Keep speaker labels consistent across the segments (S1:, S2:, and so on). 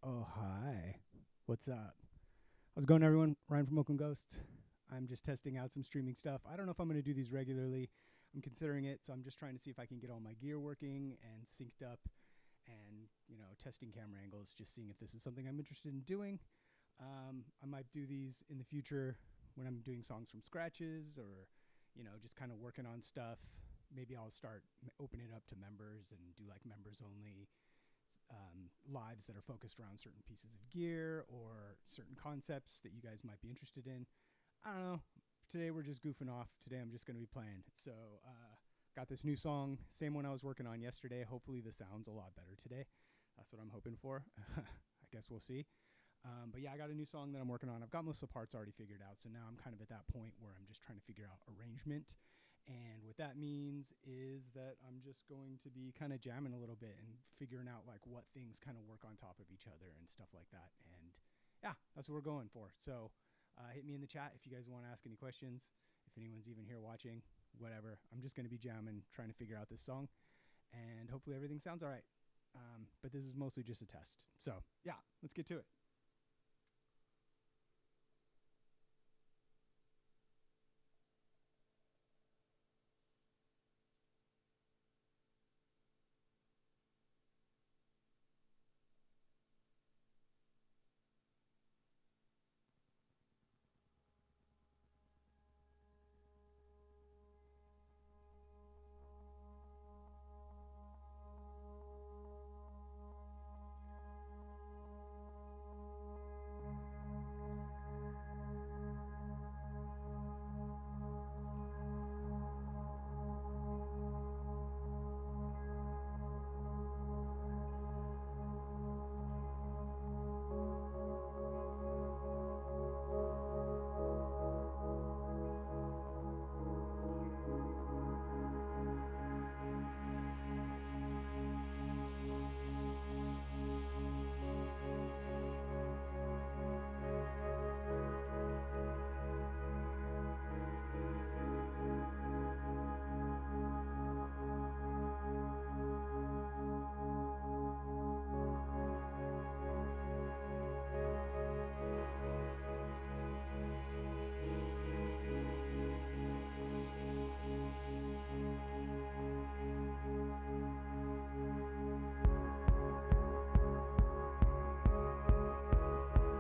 S1: Oh, hi. What's up? How's it going, everyone? Ryan from Oakland Ghost. I'm just testing out some streaming stuff. I don't know if I'm going to do these regularly. I'm considering it, so I'm just trying to see if I can get all my gear working and synced up and, testing camera angles, just seeing if this is something I'm interested in doing. I might do these in the future when I'm doing songs from scratches or, just kind of working on stuff. Maybe I'll start open it up to members and do like members only lives that are focused around certain pieces of gear or certain concepts that you guys might be interested in. I don't know. Today we're just goofing off. Today I'm just going to be playing. So got this new song, same one I was working on yesterday. Hopefully the sound's a lot better today. That's what I'm hoping for. I guess we'll see. But yeah, I got a new song that I'm working on. I've got most of the parts already figured out. So now I'm kind of at that point where I'm just trying to figure out arrangement. And what that means is that I'm just going to be kind of jamming a little bit and figuring out like what things kind of work on top of each other and stuff like that. And yeah, that's what we're going for. So hit me in the chat if you guys want to ask any questions. If anyone's even here watching, whatever. I'm just going to be jamming, trying to figure out this song. And hopefully everything sounds all right. But this is mostly just a test. So yeah, let's get to it.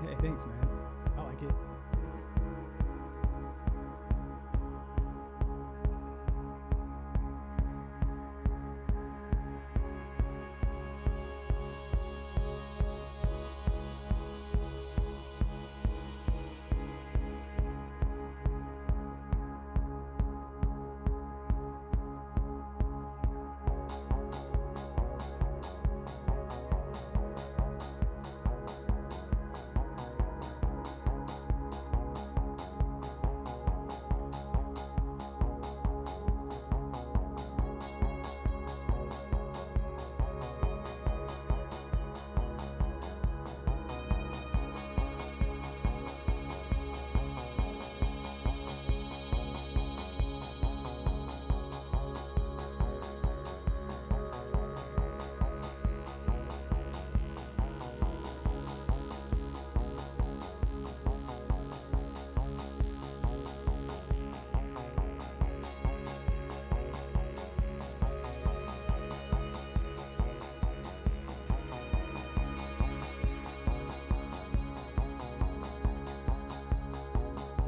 S1: Hey, thanks, man. I like it.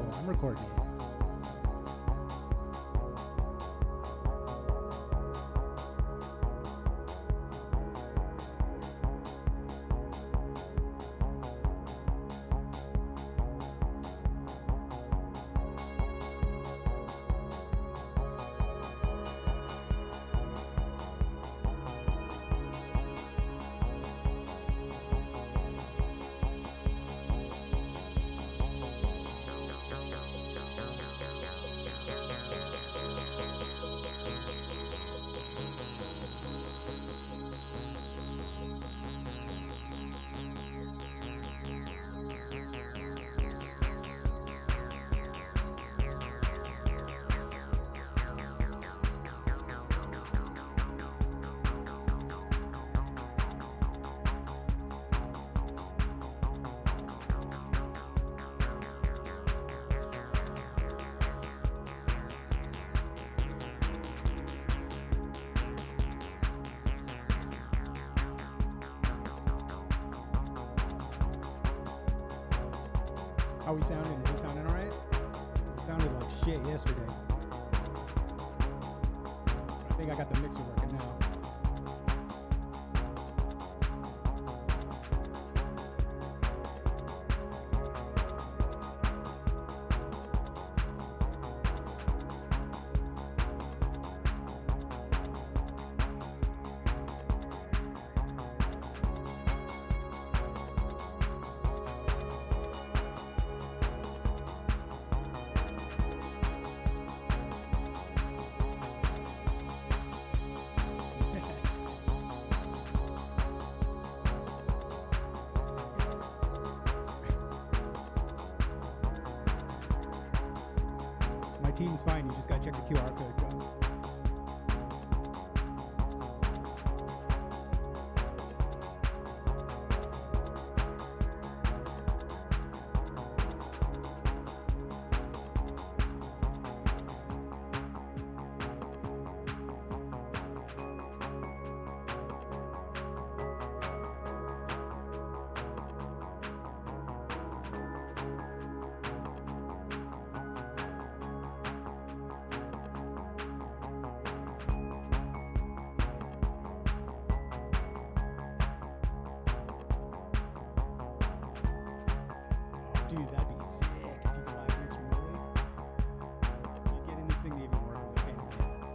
S1: Oh, I'm recording it. How we sounding? Is it sounding alright? It sounded like shit yesterday. I think I got the mixer working now. My team's fine, you just gotta check the QR code, John. Dude, that'd be sick if you could live mix remotely. Getting this thing to even work is a pain in the ass.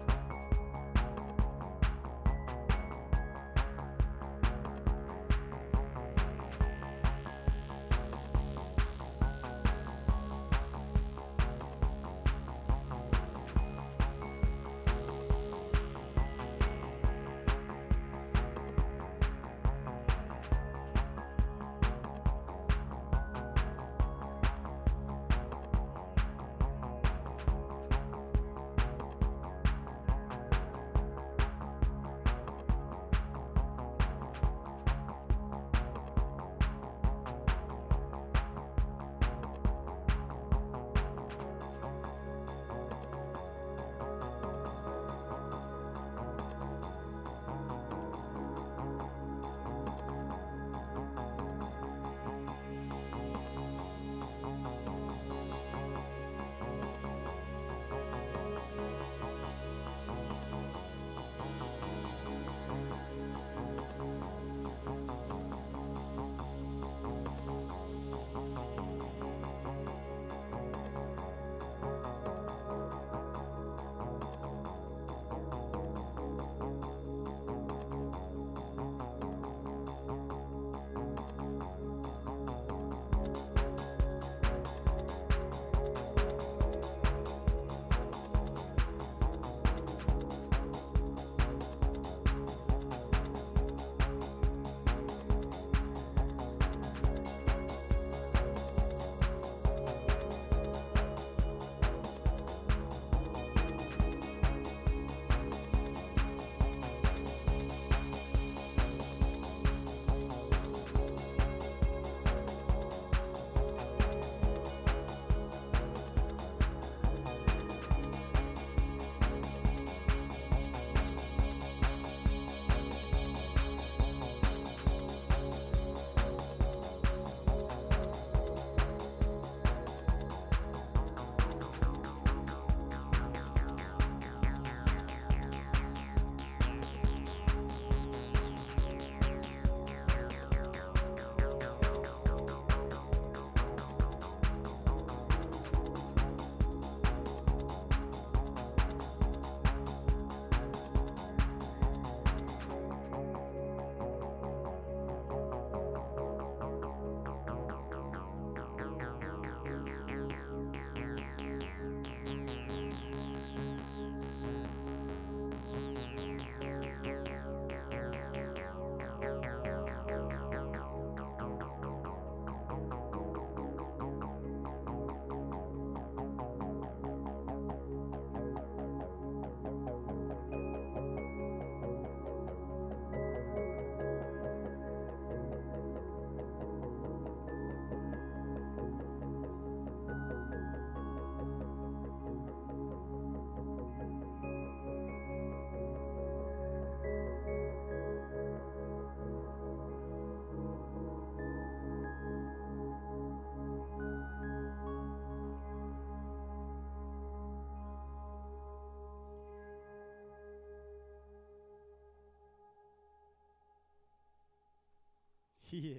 S1: Yeah.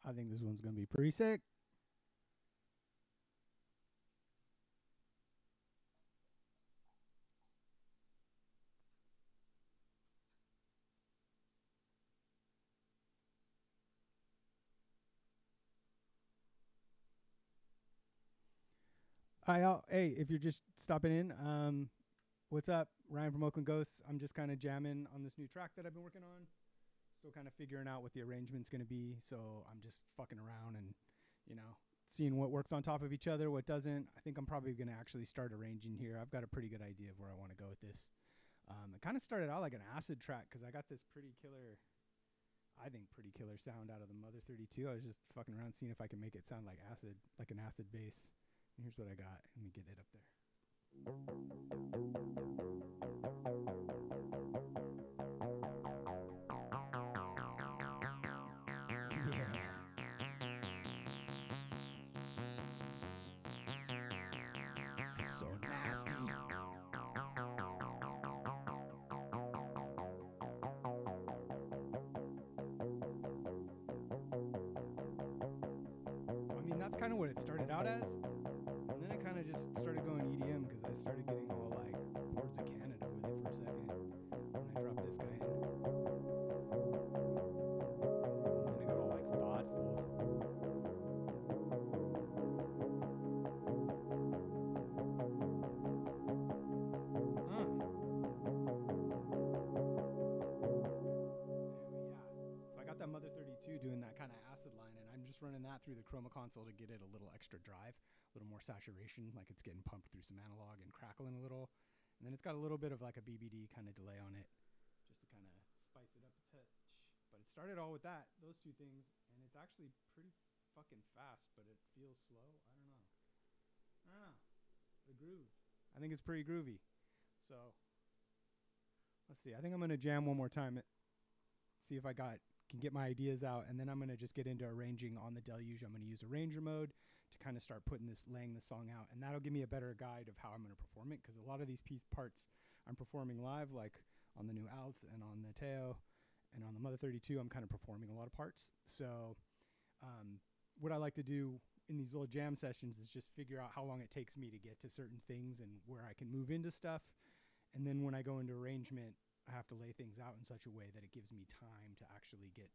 S1: I think this one's going to be pretty sick. Hey, if you're just stopping in, what's up? Ryan from Oakland Ghosts. I'm just kind of jamming on this new track that I've been working on. Still kind of figuring out what the arrangement's going to be. So I'm just fucking around and, seeing what works on top of each other, what doesn't. I think I'm probably going to actually start arranging here. I've got a pretty good idea of where I want to go with this. It kind of started out like an acid track because I got this pretty killer sound out of the Mother 32. I was just fucking around seeing if I can make it sound like acid, like an acid bass. And here's what I got. Let me get it up there. So nasty. So I mean, that's kind of what it started out as. And then it kind of just started going EDM because I started getting all like Boards of Canada with it for a second when I dropped this guy in. And then it got all like thoughtful. So I got that Mother 32 doing that kind of acid line, and I'm just running that through the chroma console to get it a little extra drive, a little more saturation, like it's getting pumped through some analog and crackling a little. And then it's got a little bit of like a BBD kind of delay on it, just to kind of spice it up a touch. But it started all with those two things, and it's actually pretty fucking fast, but it feels slow. I don't know. The groove. I think it's pretty groovy. So let's see. I think I'm gonna jam one more time. See if I can get my ideas out, and then I'm gonna just get into arranging on the Deluge. I'm gonna use arranger mode to kind of start laying the song out, and that'll give me a better guide of how I'm gonna perform it. Because a lot of these parts I'm performing live, like on the new Alts and on the Teo and on the Mother 32, I'm kind of performing a lot of parts. So what I like to do in these little jam sessions is just figure out how long it takes me to get to certain things and where I can move into stuff. And then when I go into arrangement, I have to lay things out in such a way that it gives me time to actually get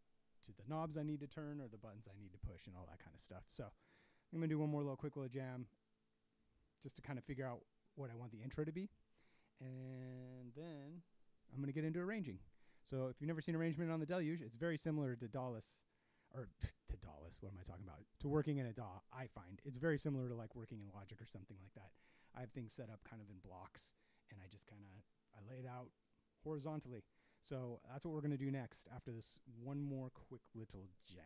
S1: to the knobs I need to turn or the buttons I need to push and all that kind of stuff. So I'm going to do one more quick little jam just to kind of figure out what I want the intro to be. And then I'm going to get into arranging. So if you've never seen arrangement on the Deluge, it's very similar to DAWless. Or to DAWless, what am I talking about? To working in a DAW, I find. It's very similar to like working in Logic or something like that. I have things set up kind of in blocks, and I just I lay it out horizontally. So that's what we're going to do next after this one more quick little jam.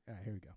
S1: All right, here we go.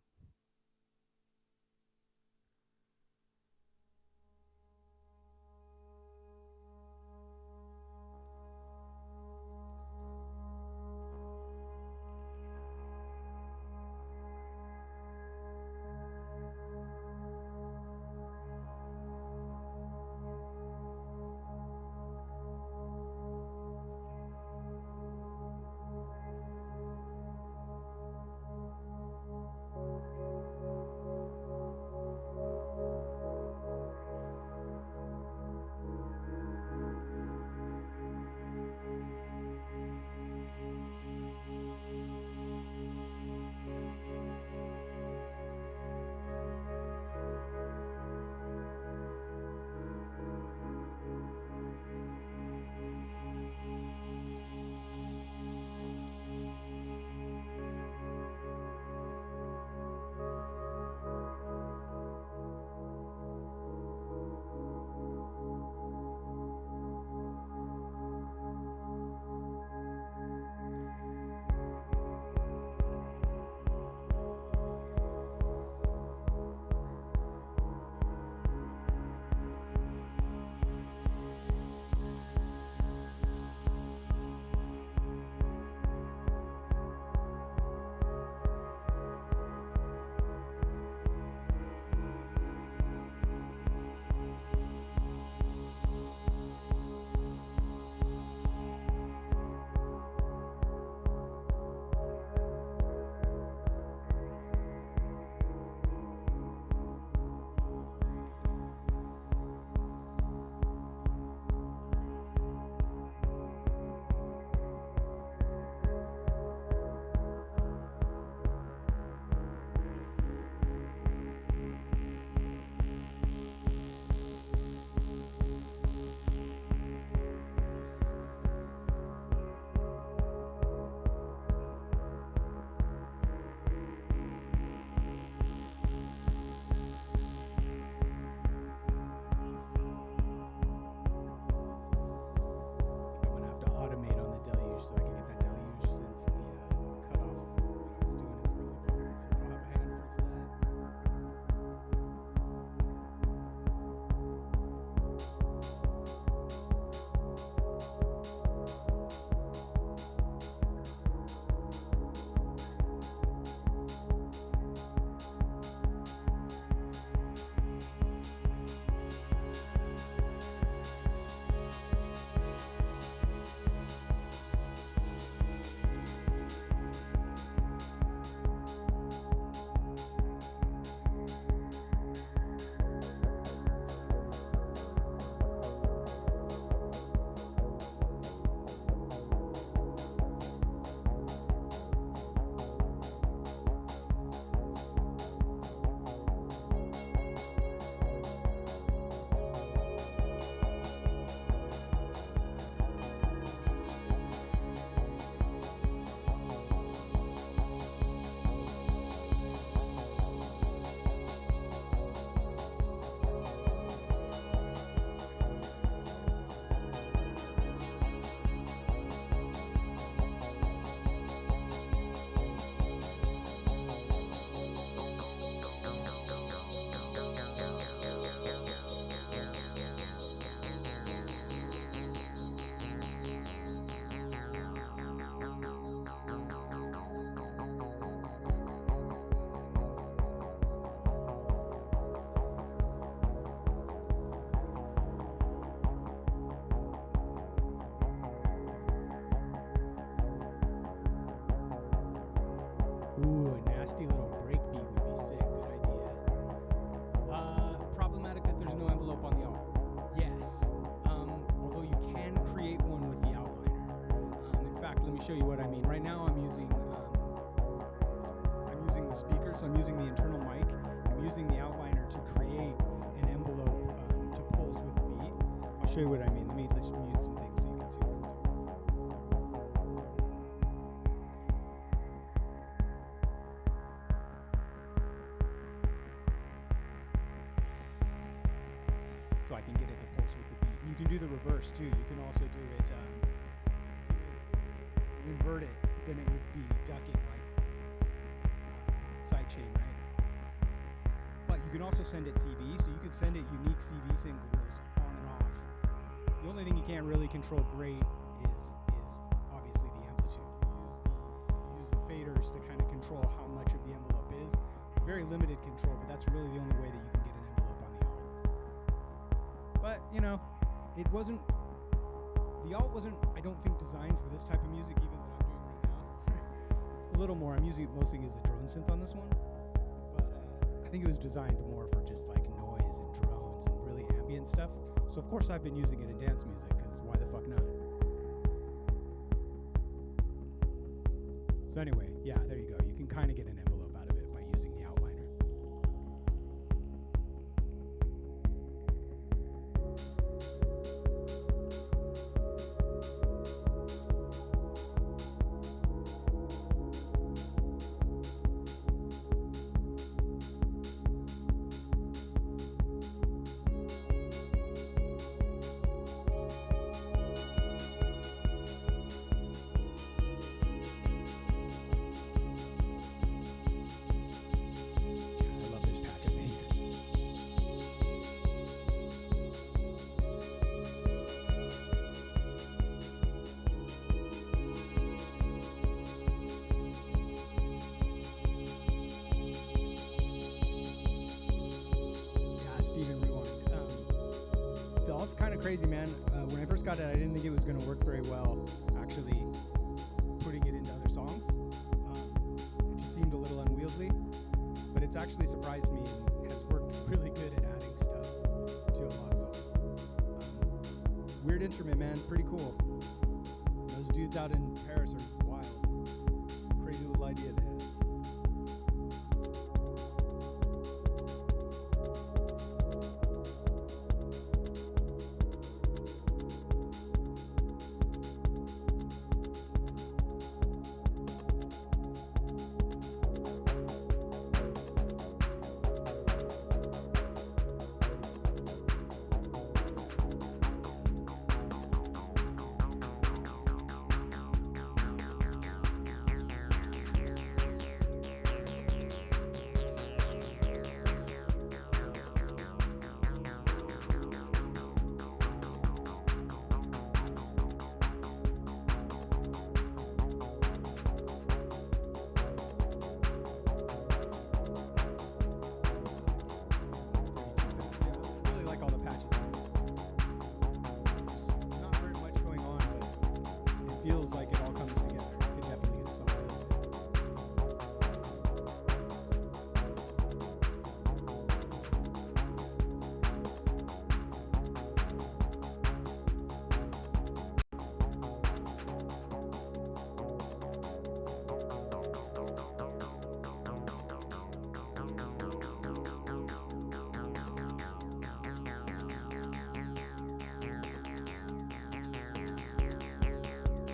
S1: nasty little breakbeat would be sick. Good idea. Problematic that there's no envelope on the alt. Yes. Although you can create one with the outliner. In fact, let me show you what I mean. Right now I'm using the speaker, so I'm using the internal mic. I'm using the outliner to create an envelope to pulse with the beat. I'll show you what I mean. Let me just mute some things so you can see what I'm doing. So I can get it to pulse with the beat. You can do the reverse too. You can also do it, invert it, then it would be ducking like sidechain, right? But you can also send it CV, so you can send it unique CV signals on and off. The only thing you can't really control great is obviously the amplitude. Use the faders to kind of control how much of the envelope is. It's very limited control, but that's really the only way that you can get an envelope on the alt. But, you know, the alt wasn't, I don't think, designed for this type of music, even that I'm doing right now. A little more, I'm using it mostly as a drone synth on this one. But I think it was designed more for just like noise and drones and really ambient stuff. So of course I've been using it in dance music, because why the fuck not? So anyway, yeah, there you go. You can kind of get an envelope out of it by using the outliner. It's kind of crazy, man. When I first got it, I didn't think it was going to work very well, actually putting it into other songs. It just seemed a little unwieldy, but it's actually surprised me and has worked really good at adding stuff to a lot of songs. Weird instrument, man. Pretty cool. Those dudes out in Paris are wild. Crazy little idea they had. Feels like it all comes together. You can definitely get a song out of it.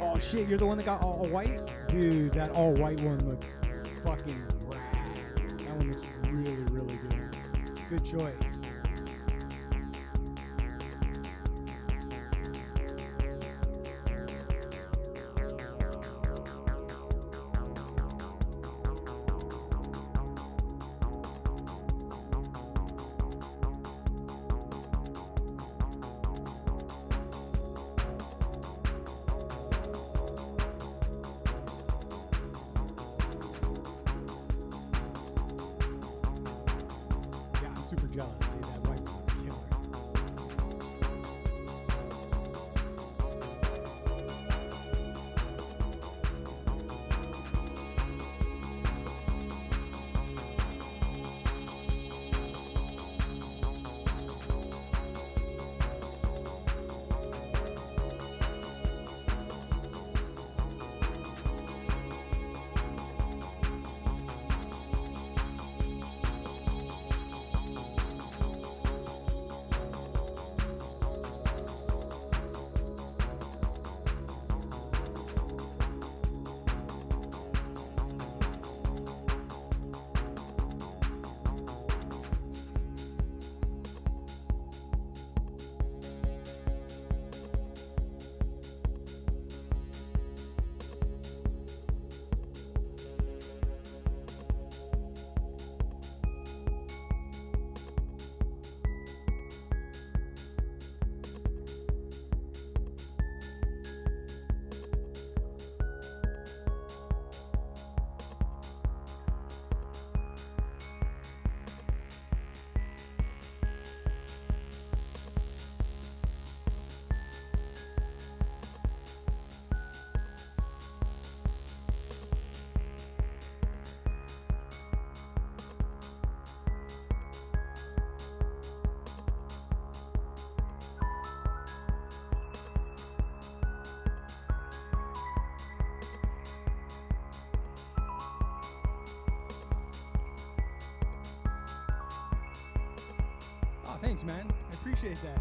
S1: Oh shit, you're the one that got all white? Dude, that all white one looks fucking rad. That one looks really, really good. Good choice. Super jealous, dude. That white one's killer. thanks, man. I appreciate that.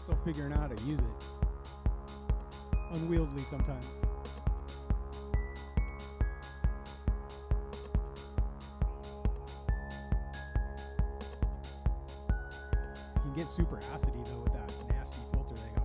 S1: Still figuring out how to use it. Unwieldy sometimes. You can get super acidy though with that nasty filter they got.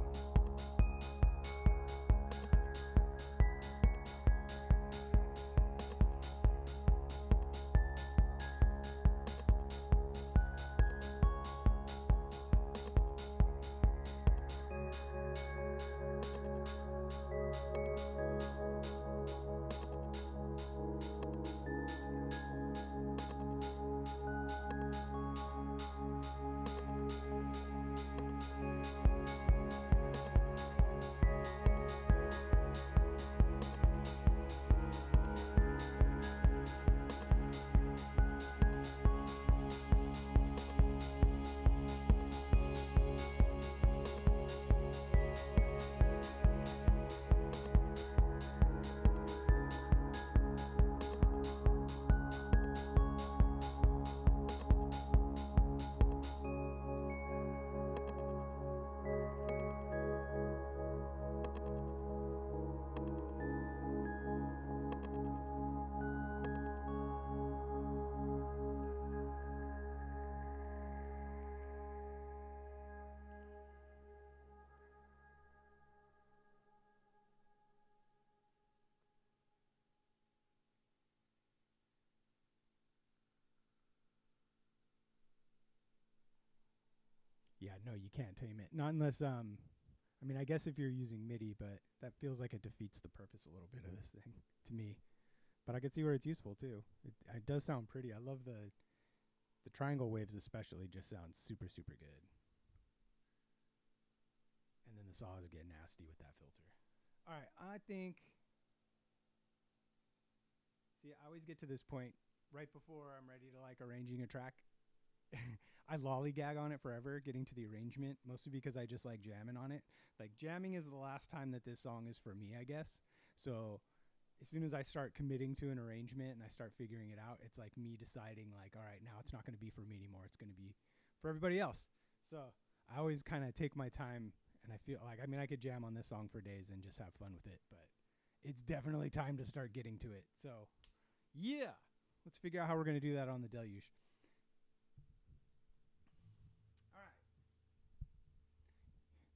S1: Yeah, no, you can't tame it. Not unless, I mean, I guess if you're using MIDI, but that feels like it defeats the purpose a little bit of this thing to me. But I can see where it's useful too. It does sound pretty. I love the triangle waves especially just sound super, super good. And then the saws get nasty with that filter. All right, I think, see, I always get to this point right before I'm ready to like arranging a track. I lollygag on it forever, getting to the arrangement, mostly because I just like jamming on it. Like jamming is the last time that this song is for me, I guess. So as soon as I start committing to an arrangement and I start figuring it out, it's like me deciding like, all right, now it's not going to be for me anymore. It's going to be for everybody else. So I always kind of take my time, and I feel like, I mean, I could jam on this song for days and just have fun with it, but it's definitely time to start getting to it. So yeah, let's figure out how we're going to do that on the Deluge.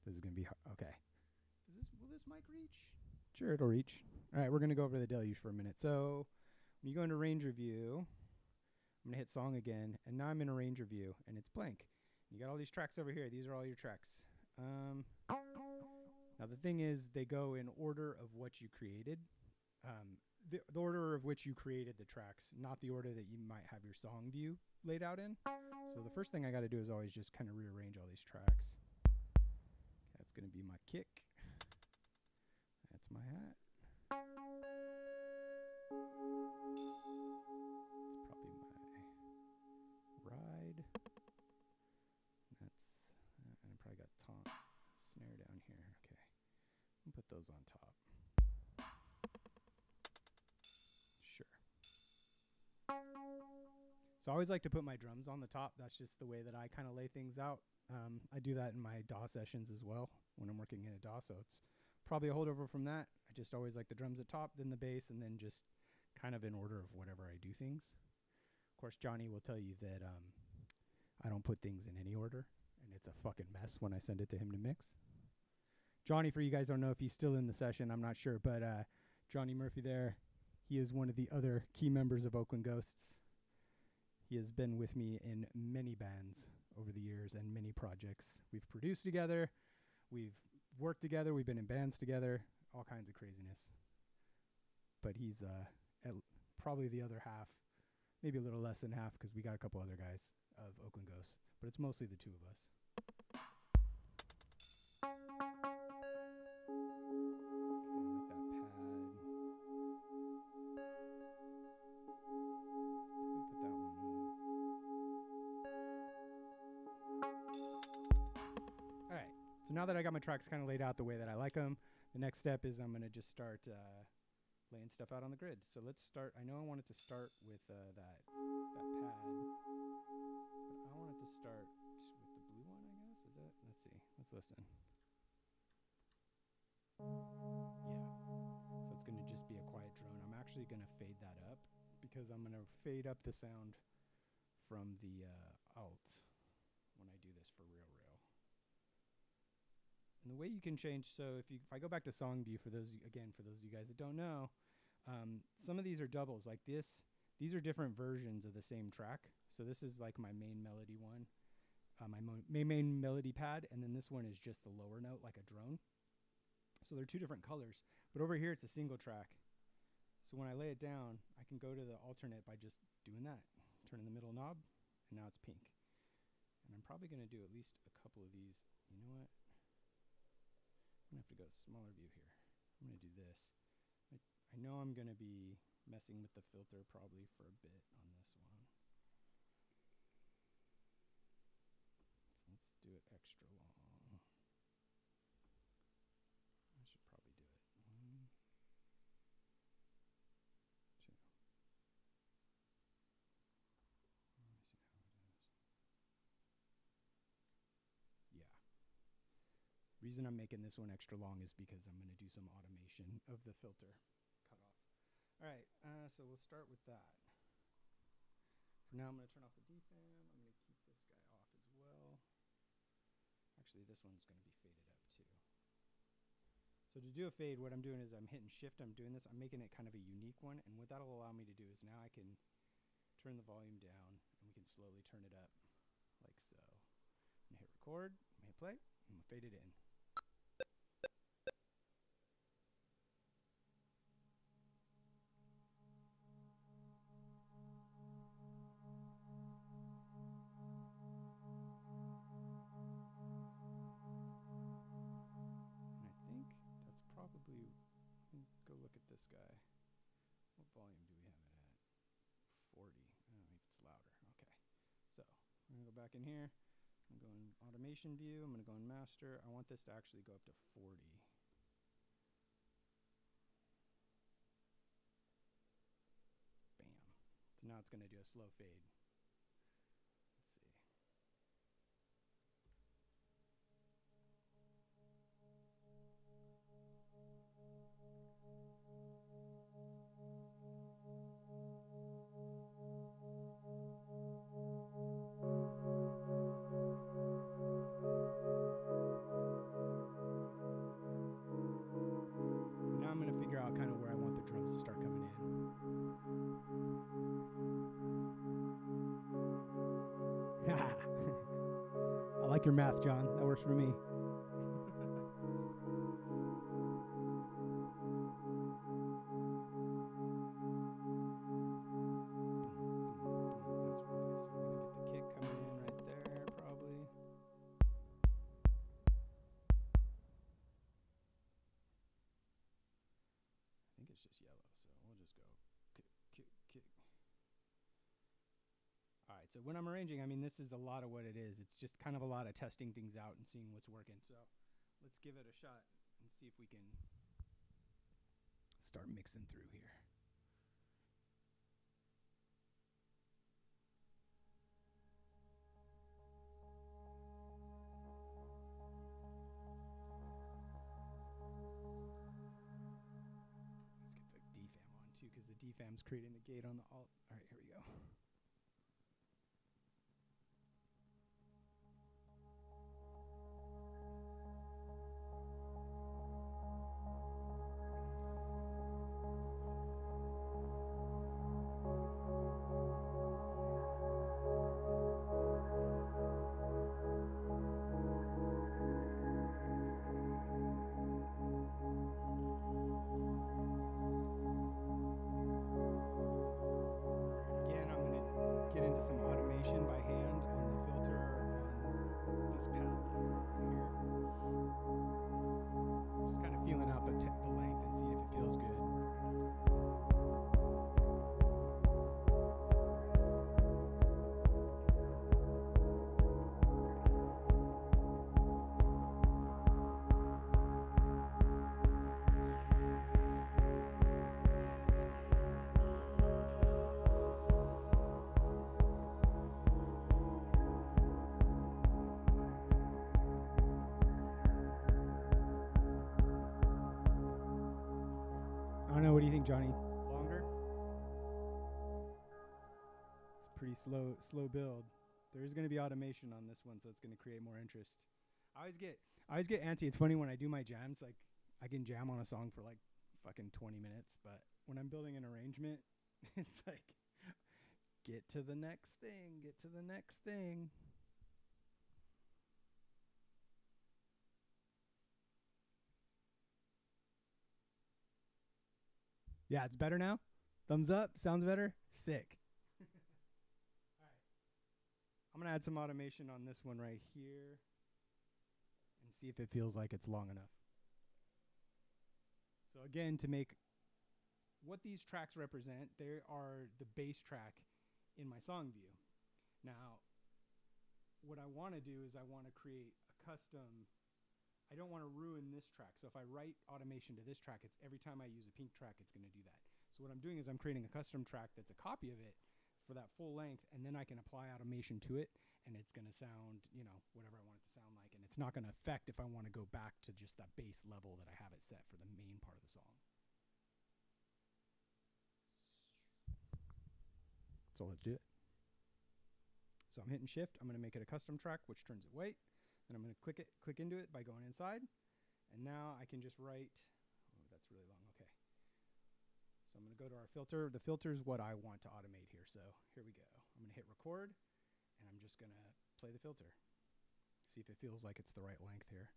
S1: This is going to be hard. Okay. Will this mic reach? Sure, it'll reach. All right, we're going to go over the Deluge for a minute. So when you go into range review, I'm going to hit song again, and now I'm in a range review, and it's blank. You got all these tracks over here. These are all your tracks. Now the thing is, they go in order of what you created. The order of which you created the tracks, not the order that you might have your song view laid out in. So the first thing I got to do is always just kind of rearrange all these tracks. That's going to be my kick. That's my hat. It's probably my ride. And I probably got taunt snare down here. Okay. I'll put those on top. Sure. So I always like to put my drums on the top. That's just the way that I kind of lay things out. I do that in my DAW sessions as well when I'm working in a DAW, so it's probably a holdover from that. I just always like the drums at top, then the bass, and then just kind of in order of whatever I do things. Of course, Johnny will tell you that I don't put things in any order, and it's a fucking mess when I send it to him to mix. Johnny, for you guys don't know if he's still in the session, I'm not sure, but Johnny Murphy there, he is one of the other key members of Oakland Ghosts. He has been with me in many bands over the years and many projects. We've produced together, we've worked together, we've been in bands together, all kinds of craziness. But he's probably the other half, maybe a little less than half, because we got a couple other guys of Oakland Ghosts, but it's mostly the two of us. So now that I got my tracks kind of laid out the way that I like them, the next step is I'm going to just start laying stuff out on the grid. So let's start. I know I wanted to start with that pad, but I wanted to start with the blue one, I guess. Is it? Let's see. Let's listen. Yeah. So it's going to just be a quiet drone. I'm actually going to fade that up because I'm going to fade up the sound from the alt when I do this for real. And the way you can change, so if I go back to song view, for those of you guys that don't know, some of these are doubles like this. These are different versions of the same track. So this is like my main melody one, my main melody pad, and then this one is just the lower note like a drone. So they're two different colors, but over here it's a single track. So when I lay it down, I can go to the alternate by just doing that, turning the middle knob, and now it's pink. And I'm probably going to do at least a couple of these. You know what? I'm going to have to go smaller view here. I'm going to do this. I know I'm going to be messing with the filter probably for a bit on this one. So let's do it extra long. I should probably do it. 1, 2. Let me see how it is. Yeah. Reason I'm making this one extra long is because I'm going to do some automation of the filter cutoff. All right, so we'll start with that. For now, I'm going to turn off the DFAM. I'm going to keep this guy off as well. Actually, this one's going to be faded up too. So to do a fade, what I'm doing is I'm hitting shift. I'm doing this. I'm making it kind of a unique one. And what that'll allow me to do is now I can turn the volume down and we can slowly turn it up like so. I'm going to hit record. I'm going to hit play. I'm going to fade it in. Go look at this guy. What volume do we have it at? 40. Oh, maybe it's louder. Okay. So I'm going to go back in here. I'm going to go in automation view. I'm going to go in master. I want this to actually go up to 40. Bam. So now it's going to do a slow fade. Kind of where I want the drums to start coming in. I like your math, John. That works for me. Just yellow, so we'll just go kick. All right, so when I'm arranging, I mean, this is a lot of what it is. It's just kind of a lot of testing things out and seeing what's working. So let's give it a shot and see if we can start mixing through here. Because the DFAM's creating the gate on the alt. All right, here we go. Some automation by hand on the filter on this pad here. Just kind of feeling out the length and seeing if it feels good. don't know. What do you think, Johnny? Longer? It's a pretty slow build. There is going to be automation on this one, so it's going to create more interest. I always get antsy. It's funny when I do my jams, like I can jam on a song for like fucking 20 minutes, but when I'm building an arrangement, it's like get to the next thing, get to the next thing. Yeah, it's better now. Thumbs up. Sounds better. Sick. All right. I'm going to add some automation on this one right here and see if it feels like it's long enough. So again, to make what these tracks represent, they are the bass track in my song view. Now, what I want to do is I want to create a custom. I don't want to ruin this track. So if I write automation to this track, it's every time I use a pink track, it's going to do that. So what I'm doing is I'm creating a custom track that's a copy of it for that full length, and then I can apply automation to it, and it's going to sound, you know, whatever I want it to sound like. And it's not going to affect if I want to go back to just that bass level that I have it set for the main part of the song. So let's do it. So I'm hitting shift. I'm going to make it a custom track, which turns it white. And I'm going to click into it by going inside. And now I can just write. Oh, that's really long. Okay. So I'm going to go to our filter. The filter is what I want to automate here. So here we go. I'm going to hit record, and I'm just going to play the filter. See if it feels like it's the right length here.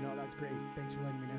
S1: No, that's great. Thanks for letting me know.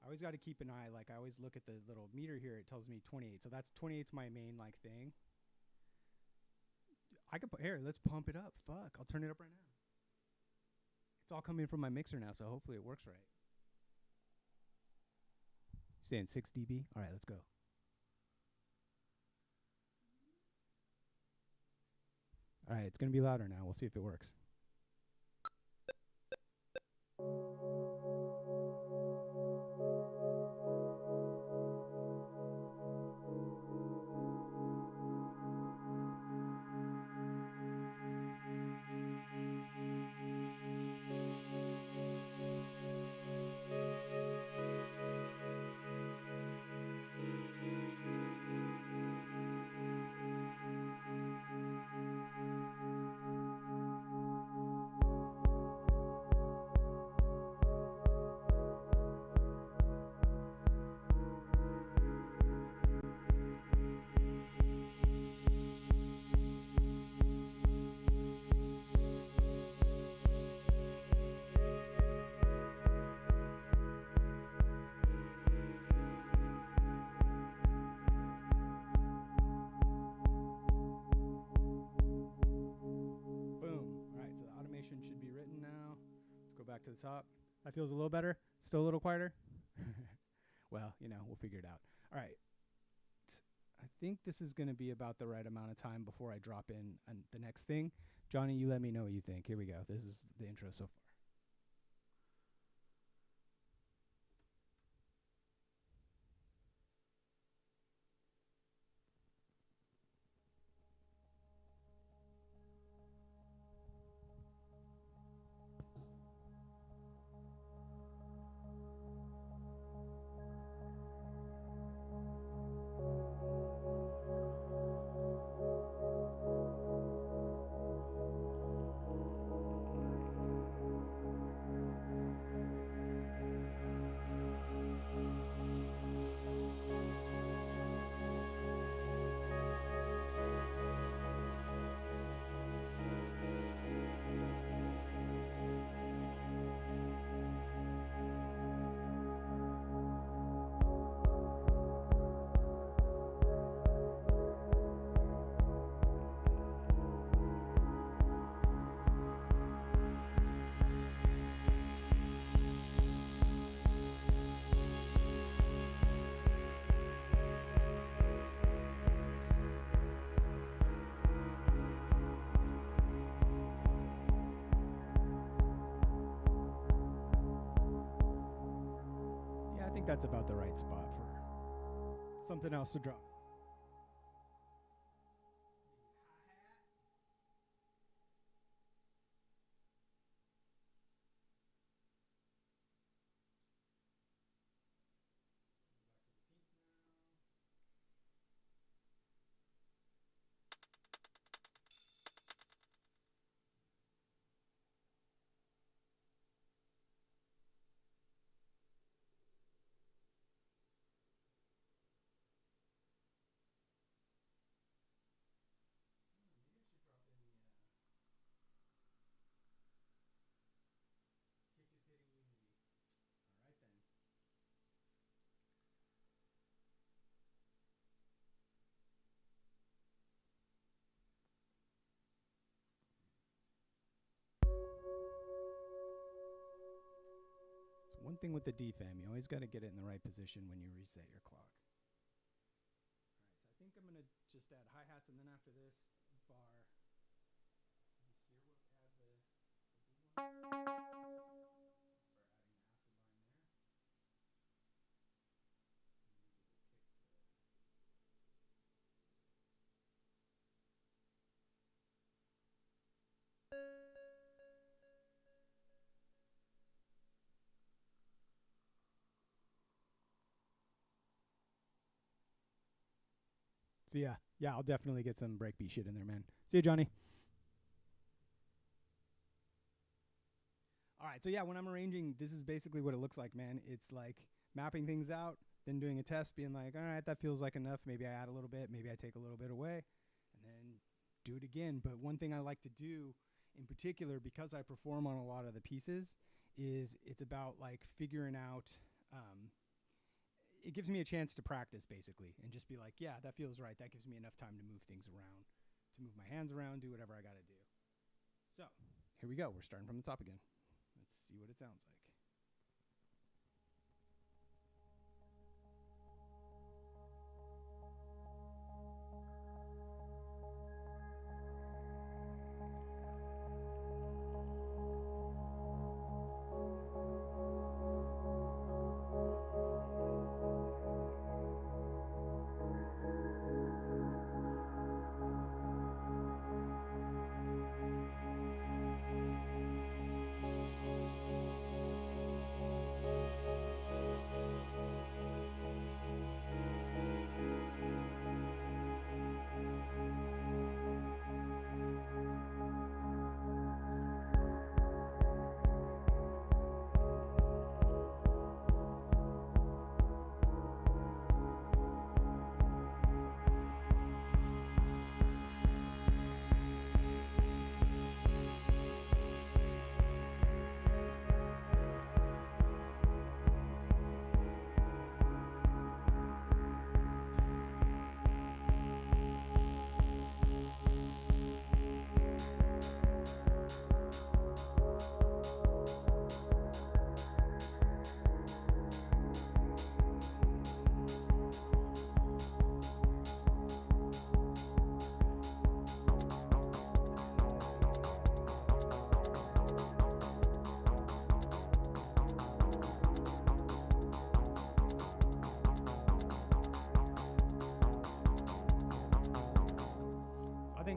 S1: I always got to keep an eye. Like, I always look at the little meter here. It tells me 28. So that's 28's my main, like, thing. I could put here. Let's pump it up. Fuck. I'll turn it up right now. It's all coming from my mixer now, so hopefully it works right. Saying 6 dB? All right, let's go. All right, it's going to be louder now. We'll see if it works. Back to the top. That feels a little better. Still a little quieter. Well, you know, we'll figure it out. All right. I think this is going to be about the right amount of time before I drop in the next thing. Johnny, you let me know what you think. Here we go. This is the intro so far. that's about the right spot for something else to drop. One thing with the DFAM, you always got to get it in the right position when you reset your clock. All right, so I think I'm going to just add hi-hats, and then after this bar, here we'll add the blue one. Start adding the acid line there. So yeah, I'll definitely get some breakbeat shit in there, man. See you, Johnny. All right, so yeah, when I'm arranging, this is basically what it looks like, man. It's like mapping things out, then doing a test, being like, all right, that feels like enough. Maybe I add a little bit, maybe I take a little bit away, and then do it again. But one thing I like to do in particular, because I perform on a lot of the pieces, is it's about like figuring out, it gives me a chance to practice basically and just be like, yeah, that feels right. That gives me enough time to move things around, to move my hands around, do whatever I got to do. So here we go. We're starting from the top again. Let's see what it sounds like.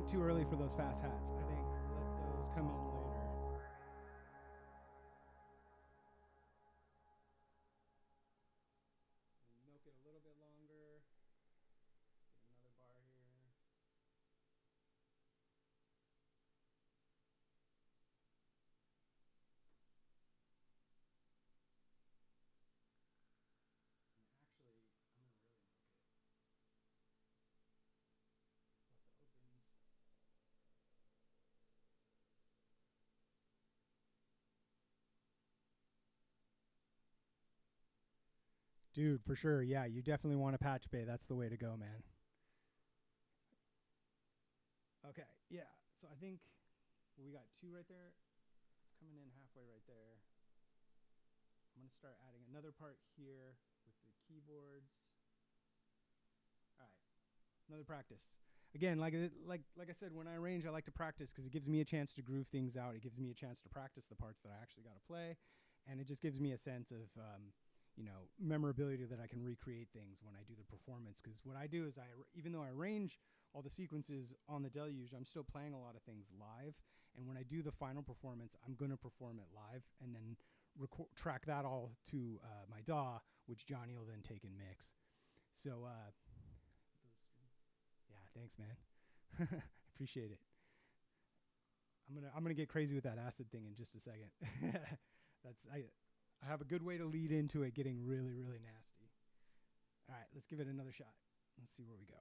S1: Too early for those fast hats. I think let those come in later. And milk it a little bit longer. Get another bar here. And actually, I'm going to really milk it. Let the opens. Dude, for sure. Yeah, you definitely want a patch bay. That's the way to go, man. Okay, yeah. So I think we got two right there. It's coming in halfway right there. I'm going to start adding another part here with the keyboards. All right, another practice. Again, like I said, when I arrange, I like to practice because it gives me a chance to groove things out. It gives me a chance to practice the parts that I actually got to play, and it just gives me a sense of you know, memorability that I can recreate things when I do the performance. Because what I do is even though I arrange all the sequences on the Deluge, I'm still playing a lot of things live. And when I do the final performance, I'm going to perform it live and then track that all to my DAW, which Johnny will then take and mix. So, yeah, thanks, man. Appreciate it. I'm gonna get crazy with that acid thing in just a second. I have a good way to lead into it getting really, really nasty. All right, let's give it another shot. Let's see where we go.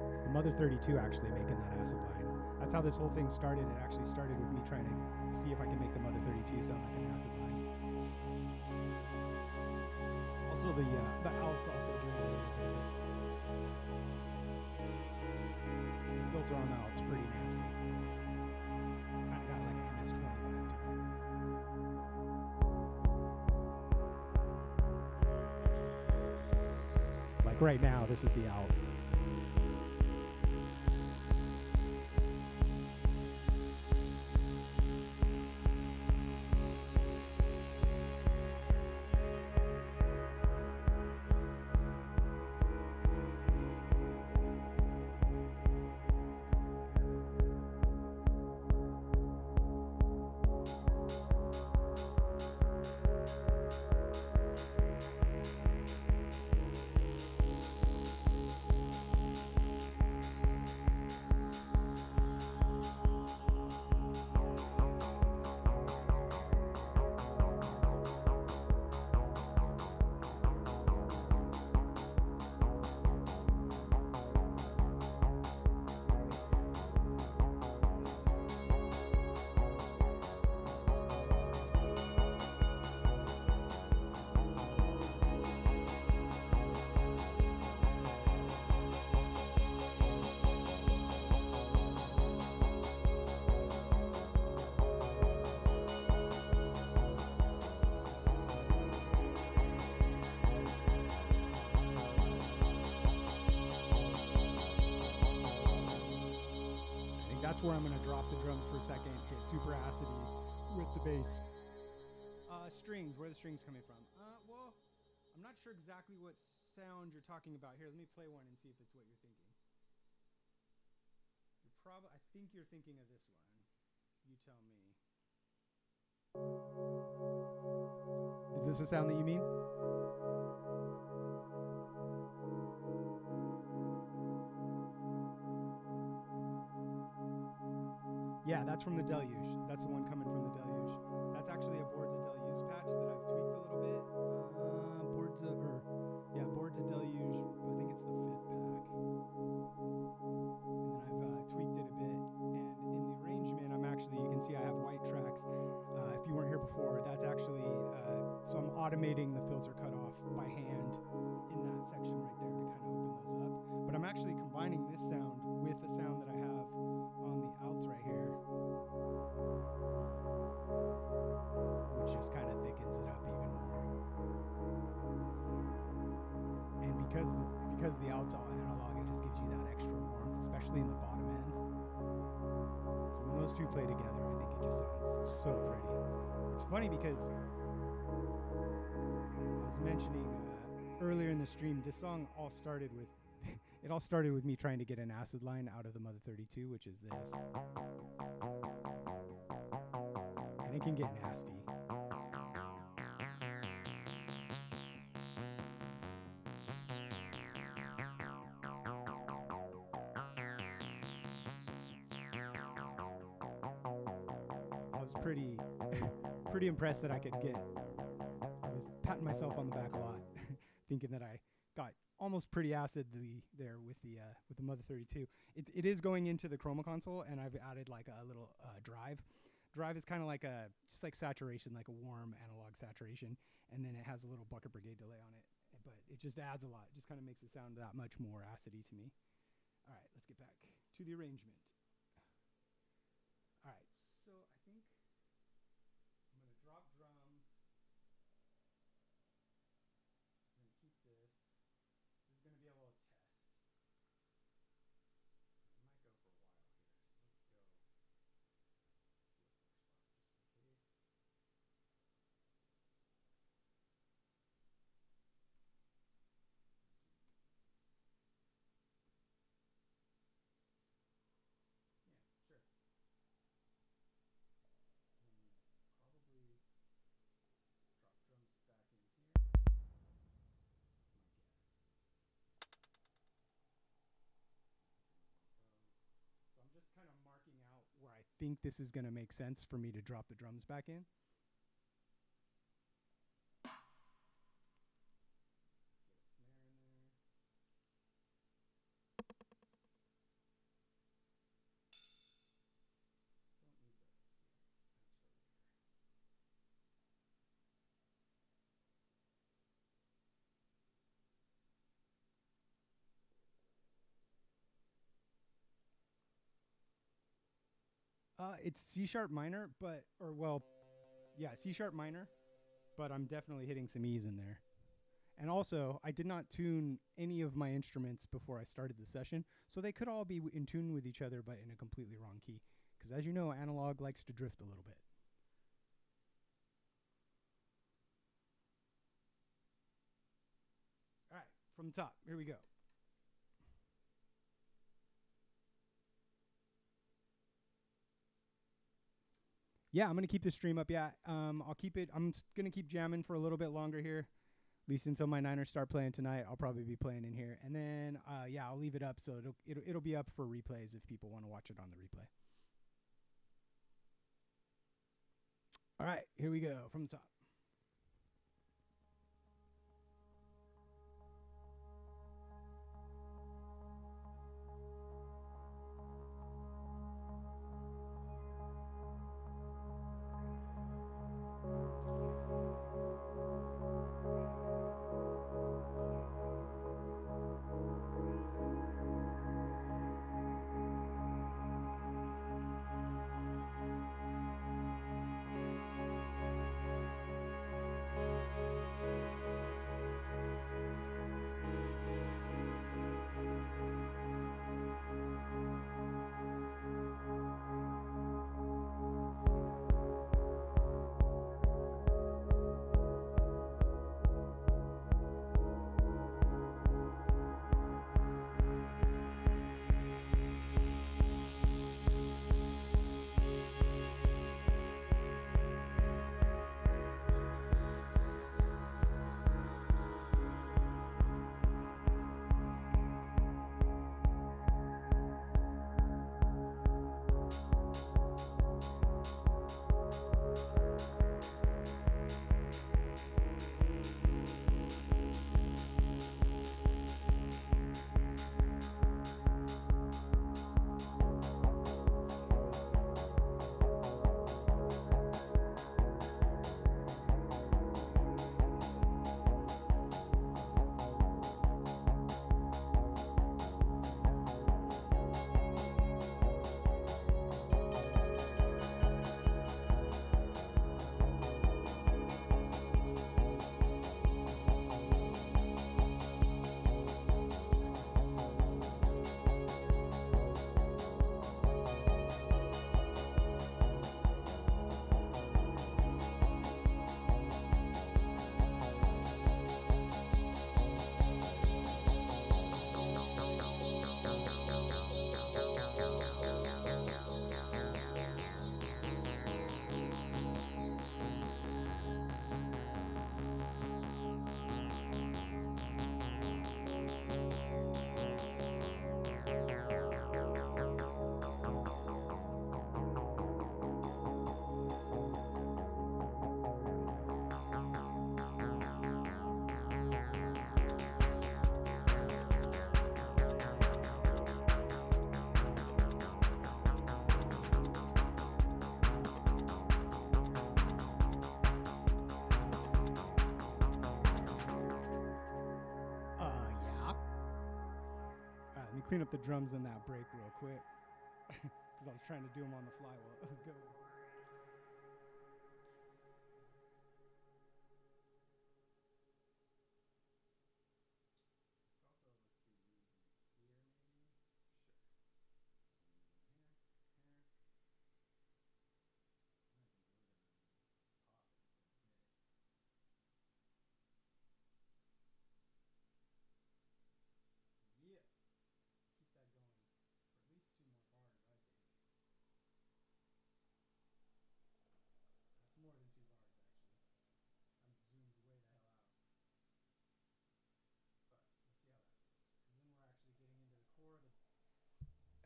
S1: It's the Mother 32 actually making that acid line. That's how this whole thing started. It actually started with me trying to see if I can make the Mother 32 sound like an acid line. Also, the out's also doing a little bit of it. The filter on the out's pretty nasty. Kind of got like an MS-20 vibe to it. Like right now, this is the out. That's where I'm going to drop the drums for a second, get super acidy with the bass. Strings, where are the strings coming from? Well, I'm not sure exactly what sound you're talking about here. Let me play one and see if it's what you're thinking. I think you're thinking of this one. You tell me. Is this a sound that you mean? Yeah, that's from the Deluge. That's the one coming from the Deluge. That's actually a Boards of Deluge patch that I've tweaked a little bit. Boards of Deluge. I think it's the 5th pack. And then I've tweaked it a bit. And in the arrangement, you can see I have white tracks. If you weren't here before, that's actually, so I'm automating the filter cutoff by hand in that section right there to kind of open those up. But I'm actually combining this sound with the sound that I have on the outs right here, which just kind of thickens it up even more. And because the out's all analog, it just gives you that extra warmth, especially in the bottom end. So when those two play together, I think it just sounds so pretty. It's funny because I was mentioning earlier in the stream, this song all started with it all started with me trying to get an acid line out of the Mother 32, which is this. And it can get nasty. I was pretty impressed that I could get. I was patting myself on the back a lot, thinking that I got almost pretty acidly there with the Mother 32. It is going into the chroma console, and I've added like a little drive. Drive is kind of like just like saturation, like a warm analog saturation, and then it has a little bucket brigade delay on it. But it just adds a lot. It just kind of makes it sound that much more acidy to me. All right, let's get back to the arrangement. All right, so I think think this is going to make sense for me to drop the drums back in. It's C sharp minor, C sharp minor, but I'm definitely hitting some E's in there. And also, I did not tune any of my instruments before I started the session, so they could all be in tune with each other, but in a completely wrong key. Because as you know, analog likes to drift a little bit. All right, from the top, here we go. Yeah, I'm going to keep this stream up. Yeah, I'll keep it. I'm going to keep jamming for a little bit longer here, at least until my Niners start playing tonight. I'll probably be playing in here. And then, yeah, I'll leave it up so it'll be up for replays if people want to watch it on the replay. All right, here we go from the top. Clean up the drums in that break real quick because I was trying to do them on the fly while I was going.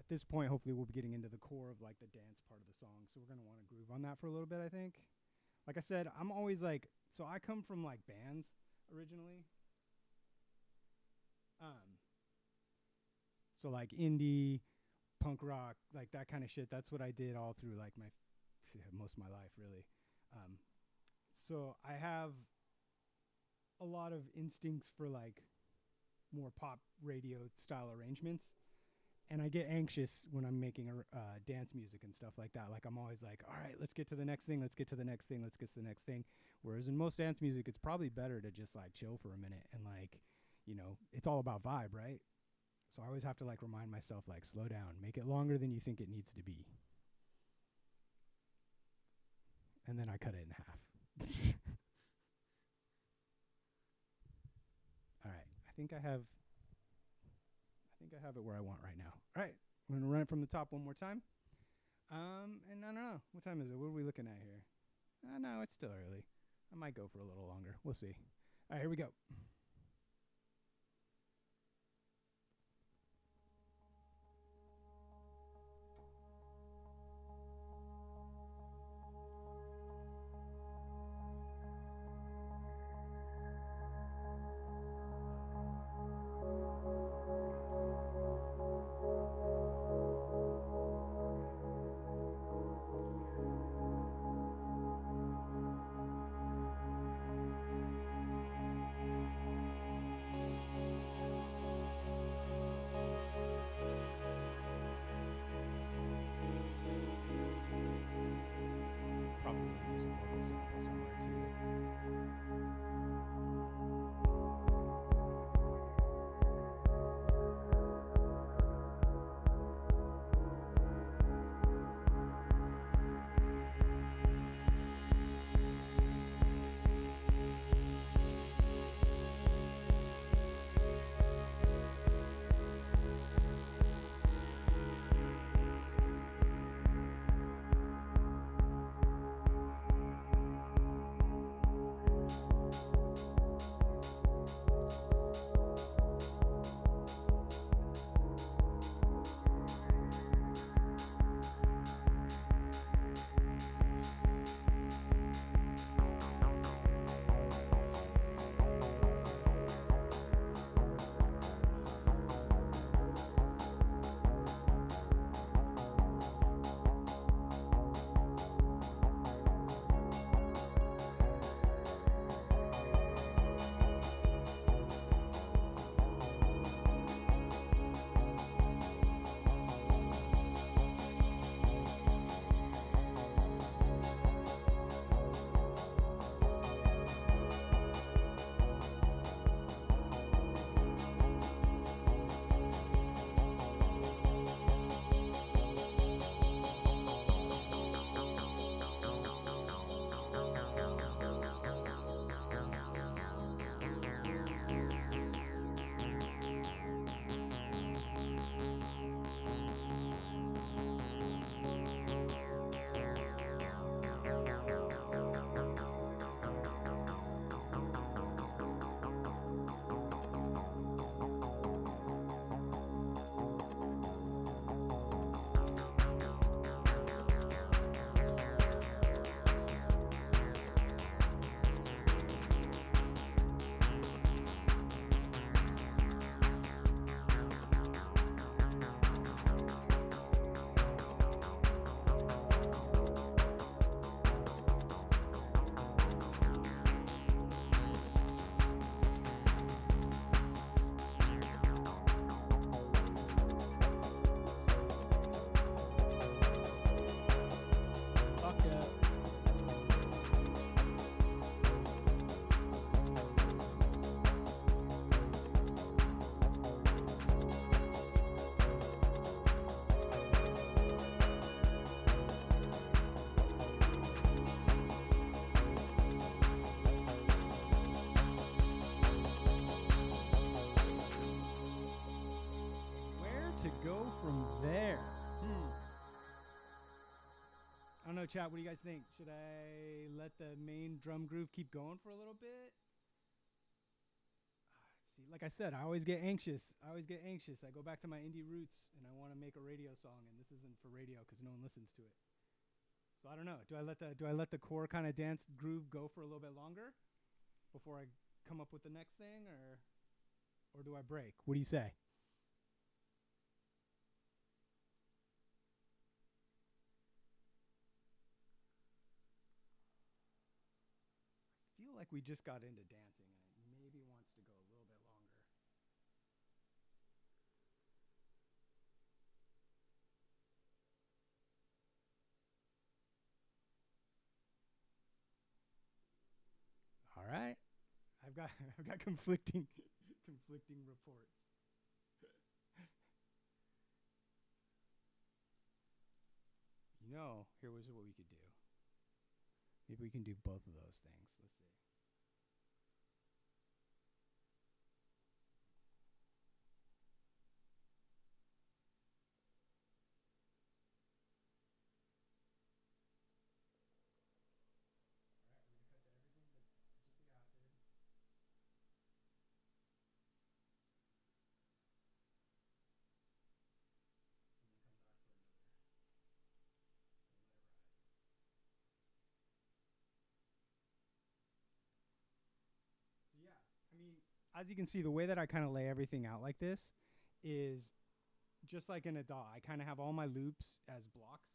S1: at this point, hopefully we'll be getting into the core of like the dance part of the song. So we're going to want to groove on that for a little bit, I think. Like I said, I'm always like, so I come from like bands originally. So like indie, punk rock, like that kind of shit. That's what I did all through like most of my life, really. So I have a lot of instincts for like more pop radio style arrangements, and I get anxious when I'm making dance music and stuff like that. Like I'm always like, all right, let's get to the next thing, let's get to the next thing, let's get to the next thing. Whereas in most dance music, it's probably better to just like chill for a minute and like, you know, it's all about vibe, right? So I always have to like remind myself, like, slow down, make it longer than you think it needs to be. And then I cut it in half. All right, I think I have it where I want right now. All right, I'm gonna run it from the top one more time. And I don't know, what time is it? What are we looking at here? No, it's still early. I might go for a little longer. We'll see. All right, here we go. Probably use a vocal sample somewhere too. Go from there. I don't know, chat. What do you guys think? Should I let the main drum groove keep going for a little bit? See, like I said, I always get anxious. I go back to my indie roots, and I want to make a radio song, and this isn't for radio because no one listens to it. So I don't know. Do I let the core kind of dance groove go for a little bit longer before I come up with the next thing, or do I break? What do you say? I feel like we just got into dancing, and it maybe wants to go a little bit longer. All right. I've got conflicting reports. Here was what we could do. Maybe we can do both of those things. Let's see. All right, we're gonna cut to everything but just the acid. And then come back for another. And let it ride. So yeah, I mean, as you can see, the way that I kind of lay everything out like this is just like in a DAW. I kind of have all my loops as blocks,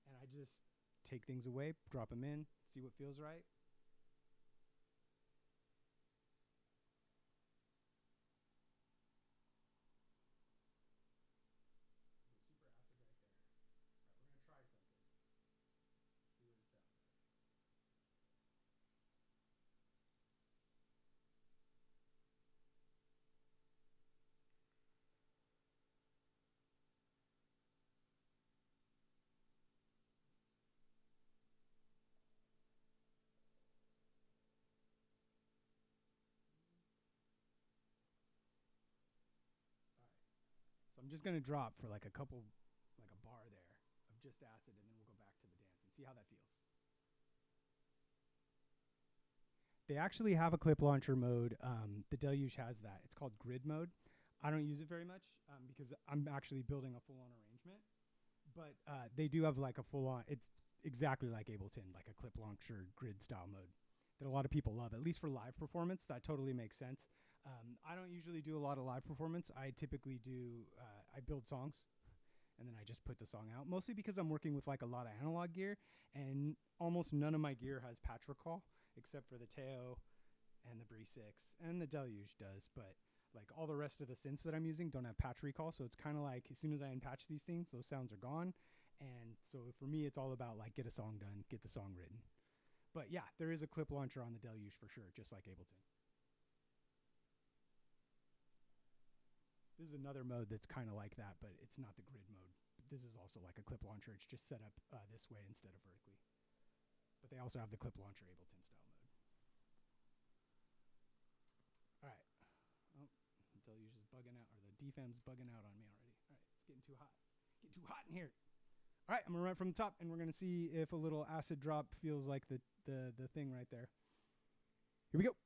S1: and I just take things away, drop them in, see what feels right. Super acid right there. All right, we're gonna try something. See what it sounds like. All right. So I'm just gonna drop for like a couple, like a bar there of just acid, and then we'll go back to the dance and see how that feels. They actually have a clip launcher mode. The Deluge has that. It's called grid mode. I don't use it very much because I'm actually building a full-on arrangement. But they do have like a full-on. It's exactly like Ableton, like a clip launcher grid style mode that a lot of people love. At least for live performance, that totally makes sense. I don't usually do a lot of live performance. I typically do. I build songs, and then I just put the song out. Mostly because I'm working with like a lot of analog gear, and almost none of my gear has patch recall except for the Teo and the Bree 6, and the Deluge does, but like all the rest of the synths that I'm using don't have patch recall, so it's kind of like as soon as I unpatch these things, those sounds are gone. And so for me, it's all about like get a song done, get the song written. But yeah, there is a clip launcher on the Deluge for sure, just like Ableton. This is another mode that's kind of like that, but it's not the grid mode. This is also like a clip launcher. It's just set up this way instead of vertically. But they also have the clip launcher Ableton style mode. All right. Oh, the Deluge is bugging out, or the DFAM's bugging out on me already. All right, it's getting too hot. Getting too hot in here. All right, I'm gonna run from the top, and we're gonna see if a little acid drop feels like the thing right there. Here we go.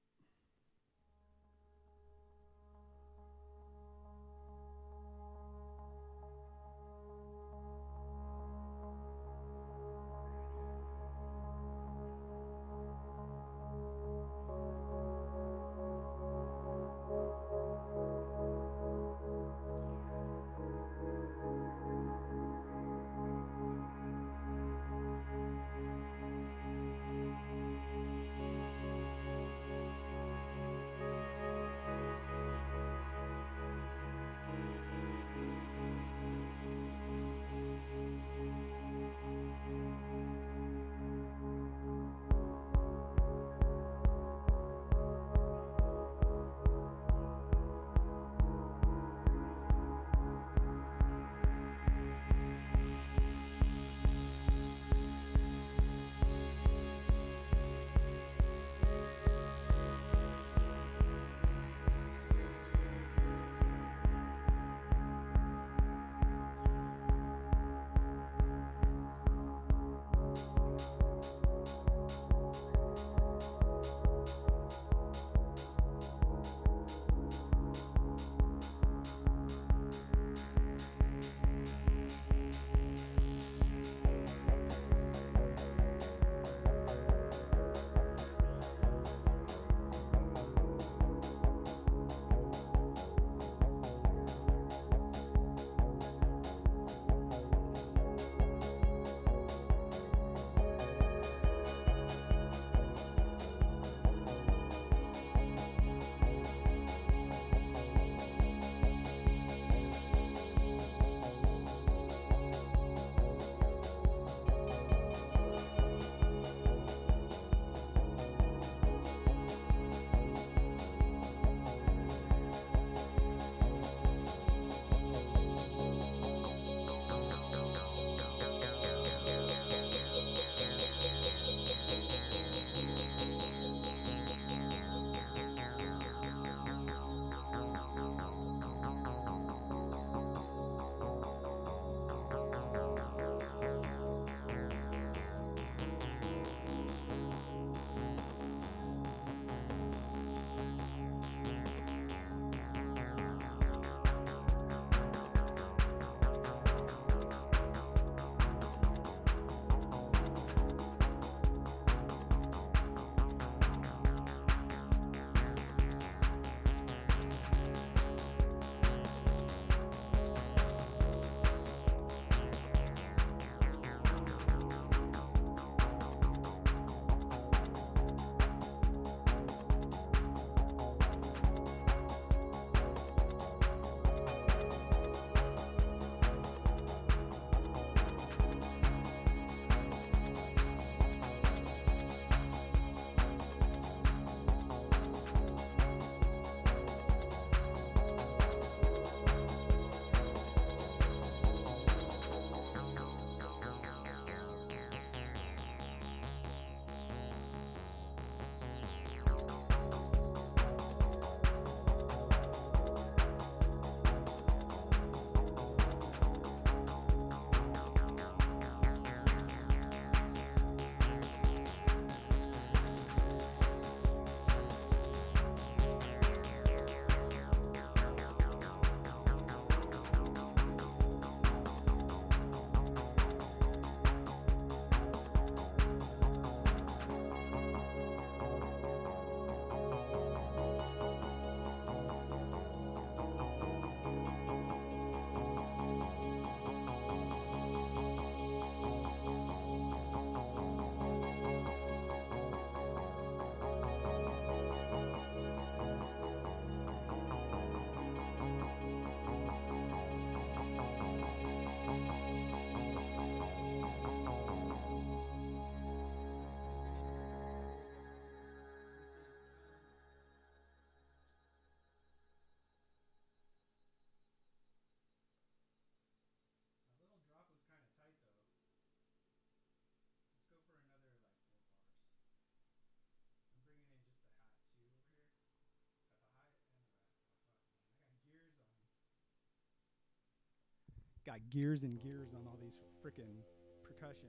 S1: got gears and gears on all these freaking percussion.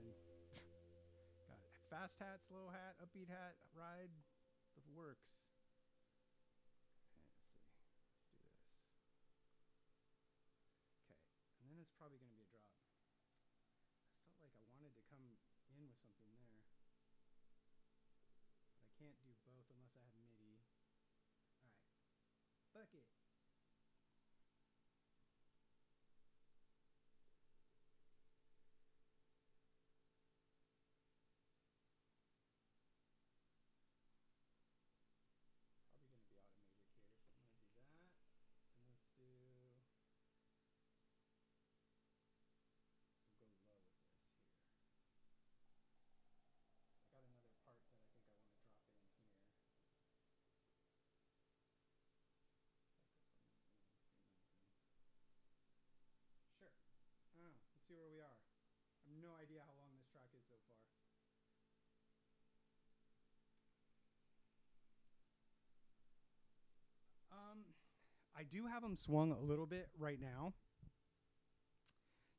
S1: Got fast hat, slow hat, upbeat hat, ride, the works. Okay, let's see. Let's do this. Okay, and then it's probably going to be a drop. I felt like I wanted to come in with something there. But I can't do both unless I have MIDI. Alright. Bucket. Probably going to be automated here, so I'm going to do that. And let's do... We'll go low with this here. I got another part that I think I want to drop in here. Sure. Oh, let's see where we are. I have no idea how long this track is so far. I do have them swung a little bit right now.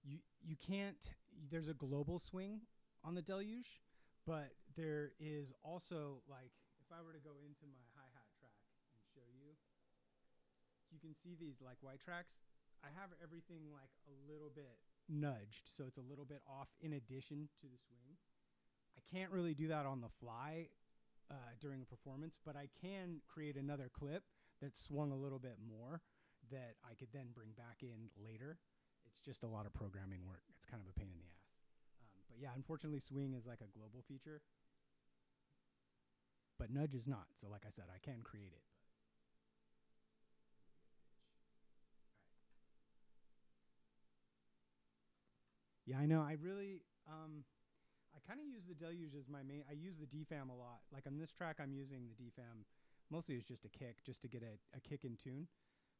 S1: You can't, there's a global swing on the Deluge, but there is also, like, if I were to go into my hi-hat track and show you, you can see these like white tracks. I have everything like a little bit nudged, so it's a little bit off in addition to the swing. I can't really do that on the fly during a performance, but I can create another clip that swung a little bit more that I could then bring back in later. It's just a lot of programming work. It's kind of a pain in the ass. But yeah, unfortunately, swing is like a global feature. But nudge is not. So like I said, I can create it. Yeah, I know. I really, I kind of use the Deluge as my main. I use the DFAM a lot. Like on this track, I'm using the DFAM. Mostly it's just a kick, just to get a kick in tune.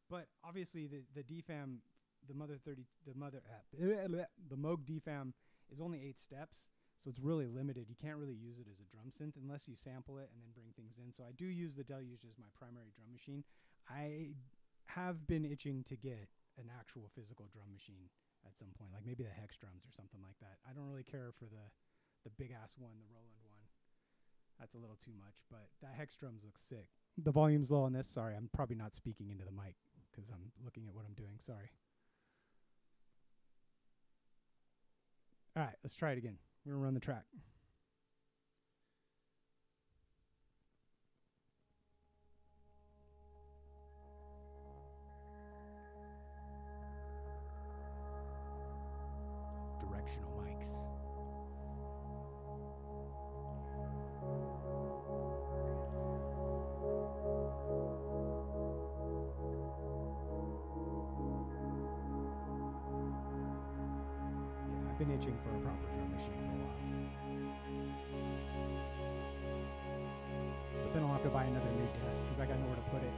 S1: But obviously the DFAM, the Moog DFAM is only 8 steps, so it's really limited. You can't really use it as a drum synth unless you sample it and then bring things in. So I do use the Deluge as my primary drum machine. I have been itching to get an actual physical drum machine at some point, like maybe the Hex drums or something like that. I don't really care for the big ass one, the Roland one. That's a little too much, but that Hex drums looks sick. The volume's low on this. Sorry, I'm probably not speaking into the mic because I'm looking at what I'm doing. Sorry. All right, let's try it again. We're going to run the track. Directional mics. Yeah, I've been itching for a proper drum machine for a while. But then I'll have to buy another new desk because I got nowhere to put it.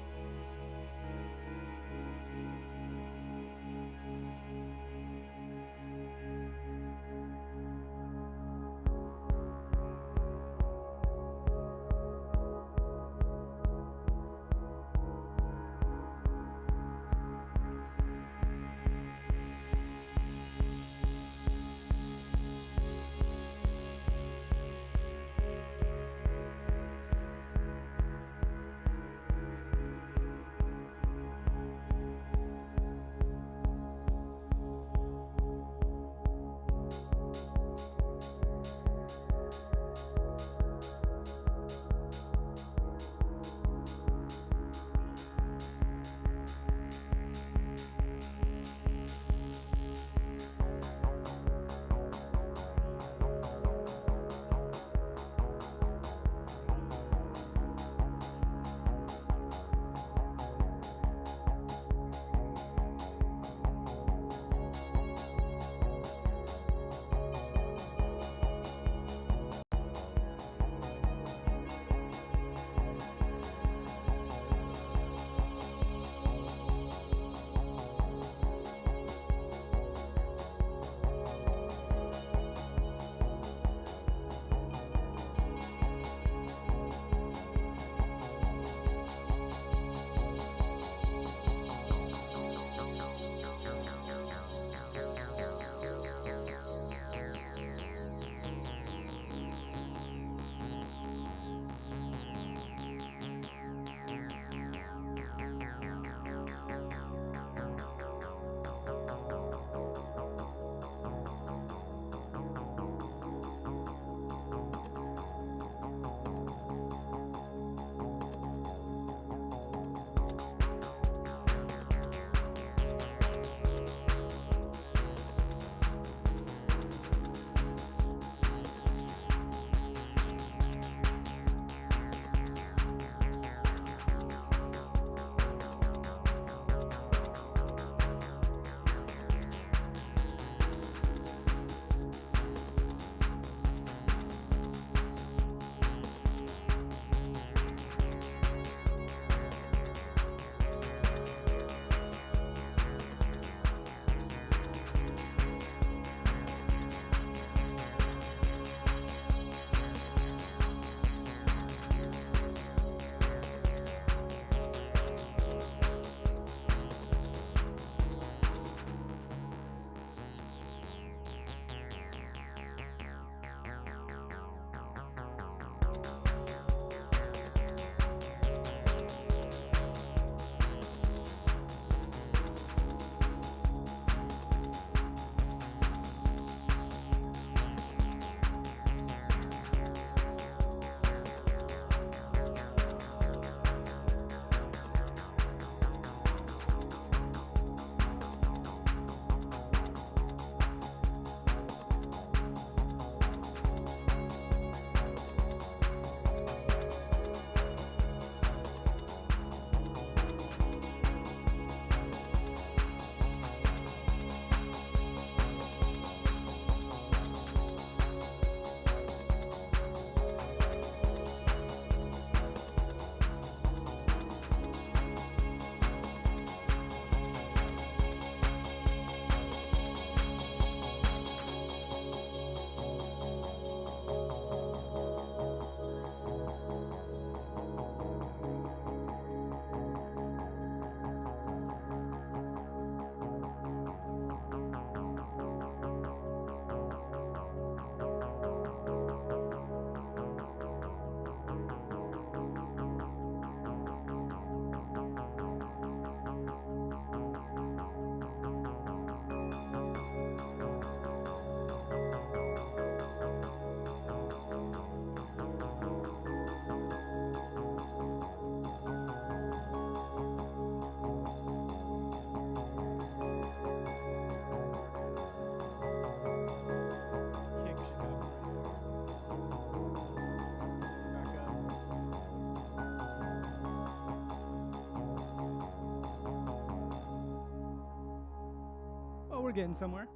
S1: we're getting somewhere.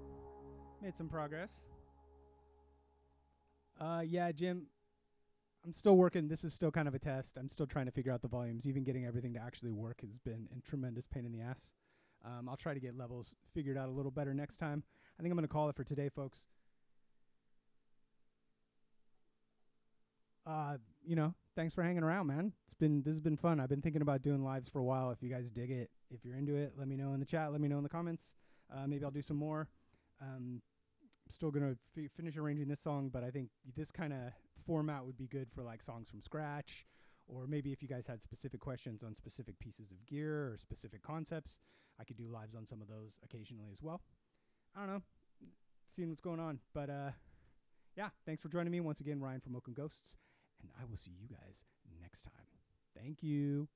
S1: Made some progress. Yeah, Jim, I'm still working. This is still kind of a test. I'm still trying to figure out the volumes. Even getting everything to actually work has been a tremendous pain in the ass. I'll try to get levels figured out a little better next time. I think I'm going to call it for today, folks. Thanks for hanging around, man. This has been fun. I've been thinking about doing lives for a while. If you guys dig it, if you're into it, let me know in the chat. Let me know in the comments. Maybe I'll do some more. I'm still gonna finish arranging this song, but I think this kind of format would be good for like songs from scratch, or maybe if you guys had specific questions on specific pieces of gear or specific concepts, I could do lives on some of those occasionally as well. I don't know, seeing what's going on, but yeah, thanks for joining me once again. Ryan from Oakland Ghosts, and I will see you guys next time. Thank you.